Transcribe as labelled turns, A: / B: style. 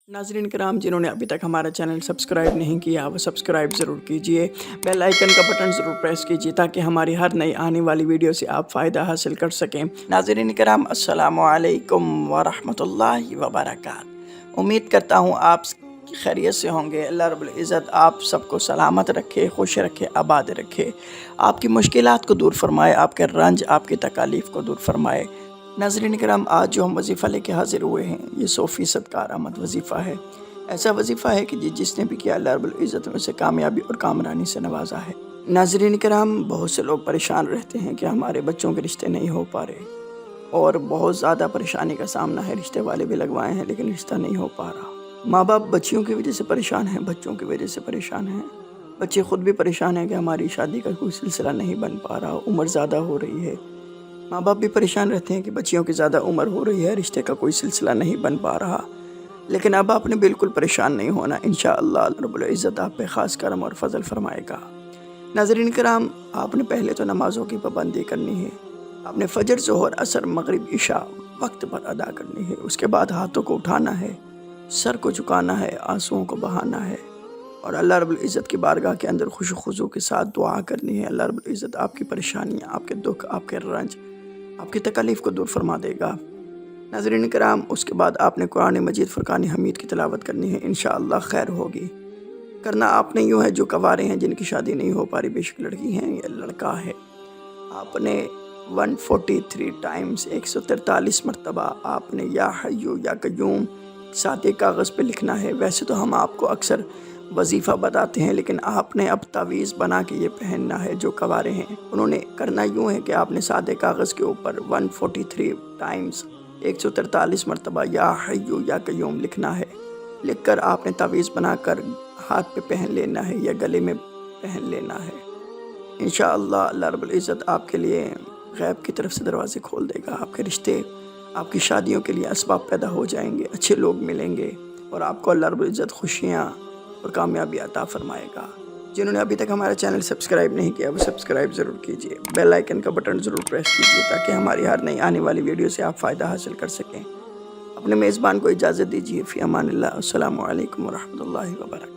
A: नाज़रीन कराम, जिन्होंने अभी तक हमारा चैनल सब्सक्राइब नहीं किया वो सब्सक्राइब ज़रूर कीजिए, बेल आइकन का बटन ज़रूर प्रेस कीजिए ताकि हमारी हर नई आने वाली वीडियो से आप फ़ायदा हासिल कर सकें। नाज़रीन कराम, अस्सलामु अलैकुम व रहमतुल्लाहि व बरकातहू। उम्मीद करता हूँ आप खैरियत से होंगे। अल्लाह रब्बुल इज़्ज़त आप सबको सलामत रखे, खुश रखे, आबाद रखे, आपकी मुश्किलात को दूर फरमाए, आपके रंज आपकी तकालीफ़ को दूर फरमाए। नाज़रीन कराम, आज जो हम वजीफ़ा लेके हाज़िर हुए हैं ये 100% कारआमद वजीफ़ा है। ऐसा वजीफ़ा है कि जिसने भी किया अल्लाह रब्बुल इज़्ज़त में से कामयाबी और कामरानी से नवाजा है। नाज़रीन कराम, बहुत से लोग परेशान रहते हैं कि हमारे बच्चों के रिश्ते नहीं हो पा रहे और बहुत ज़्यादा परेशानी का सामना है। रिश्ते वाले भी लगवाए हैं लेकिन रिश्ता नहीं हो पा रहा। माँ बाप बच्चियों की वजह से परेशान हैं, बच्चों की वजह से परेशान हैं। बच्चे ख़ुद भी परेशान हैं कि हमारी शादी का कोई सिलसिला नहीं बन पा रहा, उम्र ज़्यादा हो रही है। माँ बाप भी परेशान रहते हैं कि बच्चियों की ज़्यादा उम्र हो रही है, रिश्ते का कोई सिलसिला नहीं बन पा रहा। लेकिन अब आपने बिल्कुल परेशान नहीं होना, इंशाअल्लाह रब्बुल इज़्ज़त आप पे ख़ास करम और फजल फरमाएगा। नाज़रीन कराम, आपने पहले तो नमाज़ों की पाबंदी करनी है। आपने फ़जर, ज़ोहर, असर, मगरिब, इशा वक्त पर अदा करनी है। उसके बाद हाथों को उठाना है, सर को झुकाना है, आंसुओं को बहाना है और अल्लाह रब्बुल इज़्ज़त की बारगाह के अंदर खुशू खुजू के साथ दुआ करनी है। अल्लाह रब्बुल इज़्ज़त आपकी परेशानियाँ, आपके दुख, आपके रंज, आपकी तकलीफ़ को दूर फरमा देगा। नाज़रीन कराम, उसके बाद आपने कुरान मजीद फुरकान हमीद की तिलावत करनी है, इंशाअल्लाह खैर होगी। करना आपने यूँ है जो कवारे हैं, जिनकी शादी नहीं हो पा रही, बेशक लड़की हैं या लड़का है, आपने 143 टाइम्स 143 मरतबा आपने या हय्यू या कय्यूम सादे कागज़ पे लिखना है। वैसे तो हम आपको अक्सर वजीफ़ा बताते हैं लेकिन आपने अब तावीज़ बना के ये पहनना है। जो कवारे हैं उन्होंने करना यूँ है कि आपने सादे कागज़ के ऊपर 143 टाइम्स 143 मरतबा या हय्यू या कय्यूम लिखना है। लिखकर आपने तावीज़ बनाकर हाथ पे पहन लेना है या गले में पहन लेना है। इंशाअल्लाह अल्लाह रब्बुल इज़्ज़त आपके लिए गैब की तरफ से दरवाज़े खोल देगा। आपके रिश्ते, आपकी शादियों के लिए असबाब पैदा हो जाएंगे, अच्छे लोग मिलेंगे और आपको अल्लाह रब्बुल इज़्ज़त खुशियाँ और कामयाबी अता फरमाएगा। जिन्होंने अभी तक हमारा चैनल सब्सक्राइब नहीं किया वो सब्सक्राइब ज़रूर कीजिए, बेल आइकन का बटन ज़रूर प्रेस कीजिए ताकि हमारी हर नई आने वाली वीडियो से आप फ़ायदा हासिल कर सकें। अपने मेज़बान को इजाज़त दीजिए। फ़ी अमानिल्लाह। अस्सलामु अलैकुम व रहमतुल्लाहि व बरकातहू।